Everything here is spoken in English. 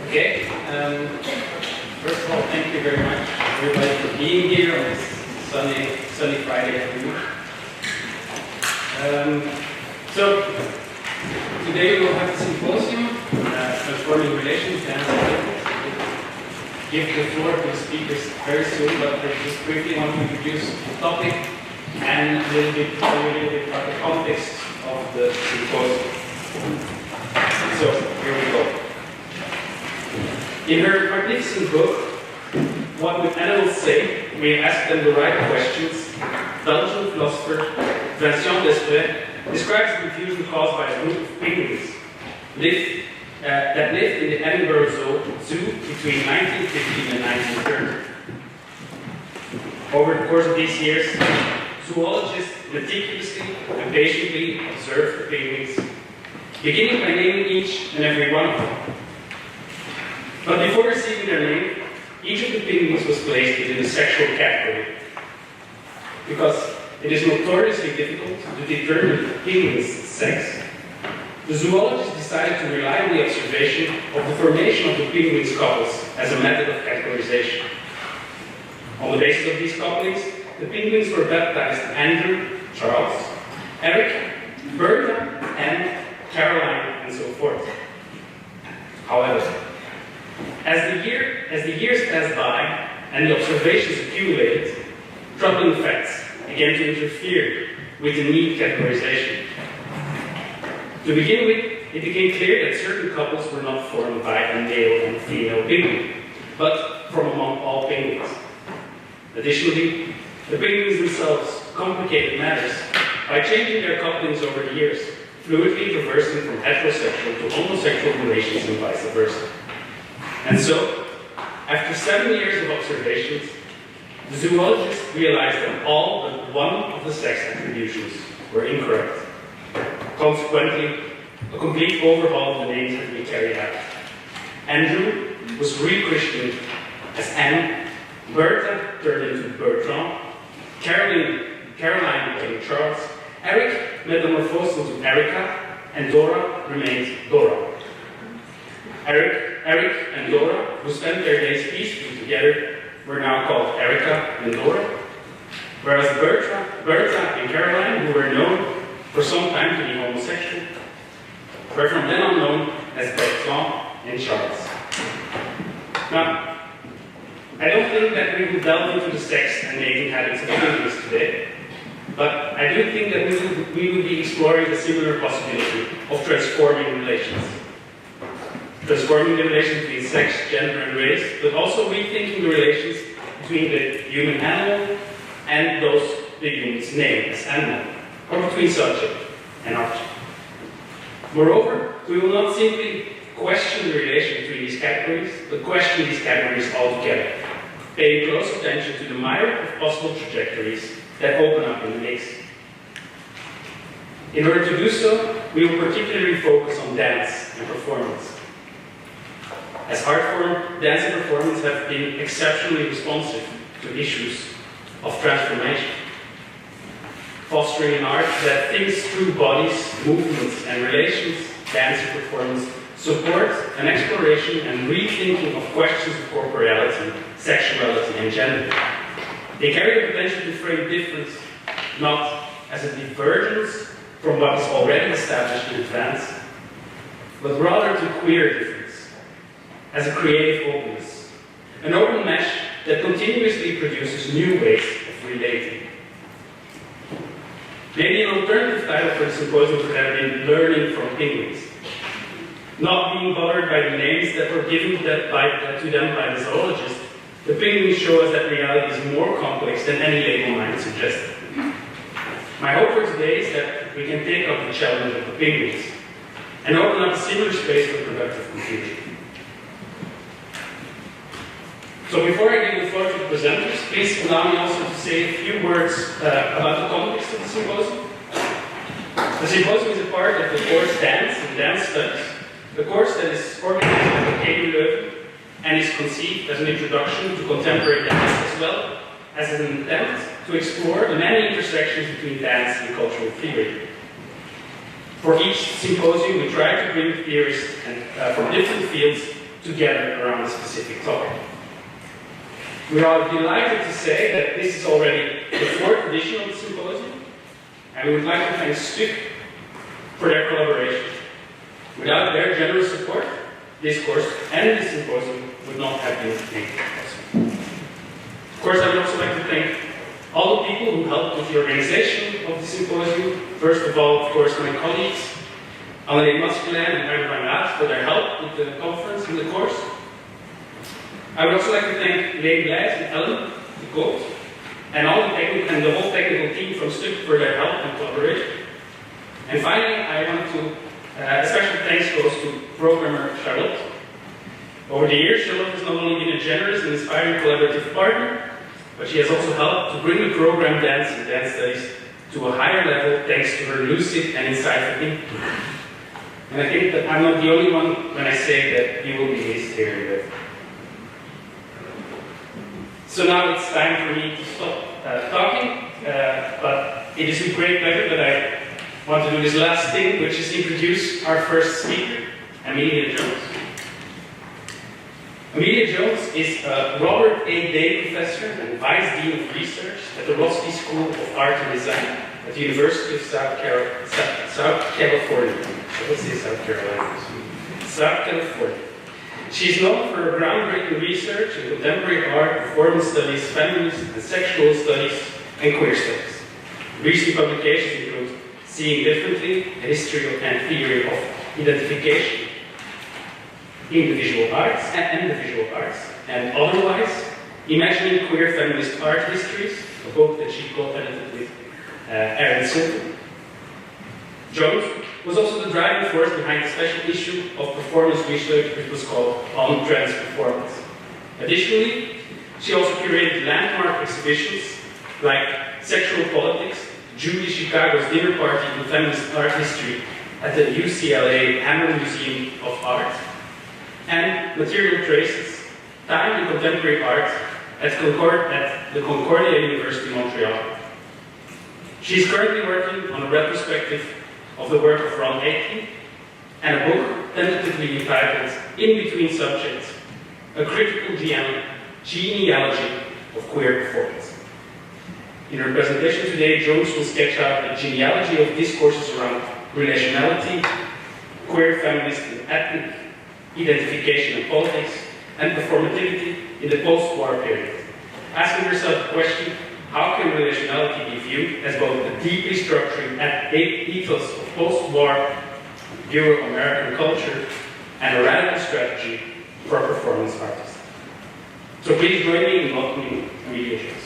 Okay, first of all, thank you very much, everybody, for being here on this sunny Friday afternoon. So, today we will have a symposium, Transforming Relations, Dance and Rhythm. Give the floor to the speakers very soon, but I just quickly want to introduce the topic and a little bit about the context of the symposium. So, here we go. In her magnificent book, What Would Animals Say?, we ask them the right questions. Belgian philosopher Vincent Desprez describes the confusion caused by a group of penguins that lived in the Edinburgh Zoo between 1915 and 1930. Over the course of these years, zoologists meticulously and patiently observed the penguins, beginning by naming each and every one of them. But before receiving their name, each of the penguins was placed within a sexual category. Because it is notoriously difficult to determine the penguin's sex, the zoologists decided to rely on the observation of the formation of the penguins' couples as a method of categorization. On the basis of these couplings, the penguins were baptized Andrew, Charles, Eric, Bertha, and Caroline, and so forth. However, as the years passed by and the observations accumulated, troubling facts began to interfere with the neat categorization. To begin with, it became clear that certain couples were not formed by a male and female penguin, but from among all penguins. Additionally, the penguins themselves complicated matters by changing their couplings over the years, fluidly traversing from heterosexual to homosexual relations and vice versa. And so, after 7 years of observations, the zoologists realized that all but one of the sex attributions were incorrect. Consequently, a complete overhaul of the names had to be carried out. Andrew was rechristened as Anne, Bertha turned into Bertrand, Caroline became Charles, Eric metamorphosed into Erica, and Dora remained Dora. Eric and Dora, who spent their days peacefully together, were now called Erica and Dora, whereas Bertha and Caroline, who were known for some time to be homosexual, were from then on known as Bertrand and Charles. Now, I don't think that we will delve into the sex and mating habits of penguins today, but I do think that we will be exploring a similar possibility of transforming relations. Transforming the relation between sex, gender, and race, but also rethinking the relations between the human animal and those the humans name as animal, or between subject and object. Moreover, we will not simply question the relation between these categories, but question these categories altogether, paying close attention to the myriad of possible trajectories that open up in the mix. In order to do so, we will particularly focus on dance and performance. As art form, dance and performance have been exceptionally responsive to issues of transformation, fostering an art that thinks through bodies, movements, and relations. Dance and performance support an exploration and rethinking of questions of corporeality, sexuality, and gender. They carry the potential to frame difference not as a divergence from what is already established in advance, but rather to queer difference, as a creative openness, an open mesh that continuously produces new ways of relating. Maybe an alternative title for the symposium could have been Learning from Penguins. Not being bothered by the names that were given to them by the zoologists, the penguins show us that reality is more complex than any label might suggest. My hope for today is that we can take up the challenge of the penguins and open up a similar space for productive confusion. So before I give the floor to the presenters, please allow me also to say a few words about the context of the symposium. The symposium is a part of the course Dance and Dance Studies, the course that is organized by the Leuven and is conceived as an introduction to contemporary dance as well as an attempt to explore the many intersections between dance and cultural theory. For each symposium, we try to bring theorists from different fields together around a specific topic. We are delighted to say that this is already the fourth edition of the symposium, and we would like to thank STUC for their collaboration. Without their generous support, this course and this symposium would not have been made possible. Of course, I would also like to thank all the people who helped with the organization of the symposium. First of all, of course, my colleagues, Alain Masculin and Herbert Van Raat, for their help with the conference and the course. I would also like to thank Leen Blijs and Ellen de Koot, and all the whole technical team from STUC for their help and collaboration. And finally, I want to special thanks goes to programmer Charlotte. Over the years, Charlotte has not only been a generous and inspiring collaborative partner, but she has also helped to bring the program Dance and Dance Studies to a higher level thanks to her lucid and insightful input. And I think that I'm not the only one when I say that you will be missed here in Leuven. So now it's time for me to stop talking, but it is with great pleasure that I want to do this last thing, which is introduce our first speaker, Amelia Jones. Amelia Jones is a Robert A. Day Professor and Vice Dean of Research at the Roski School of Art and Design at the University of South California. I would say South Carolina. South California. She is known for her groundbreaking research in contemporary art, performance studies, feminist and sexual studies, and queer studies. Recent publications include Seeing Differently, a history and theory of identification in the visual arts and otherwise, Imagining Queer Feminist Art Histories, a book that she co-edited with Aaron Silver. Jones was also the driving force behind the special issue of performance research, which was called On Trans Performance. Additionally, she also curated landmark exhibitions like Sexual Politics, Julie Chicago's Dinner Party in Feminist Art History at the UCLA Hammer Museum of Art, and Material Traces, Time in Contemporary Art at the Concordia University, Montreal. She is currently working on a retrospective of the work of Ron Aitken and a book tentatively entitled In Between Subjects, a critical genealogy of queer performance. In her presentation today, Jones will sketch out a genealogy of discourses around relationality, queer feminist and ethnic identification and politics, and performativity in the post-war period, asking herself the question, how can relationality be viewed as both a deeply structuring ethos of post-war Euro-American culture and a radical strategy for a performance artist? So please join me in welcoming Amelia Jones.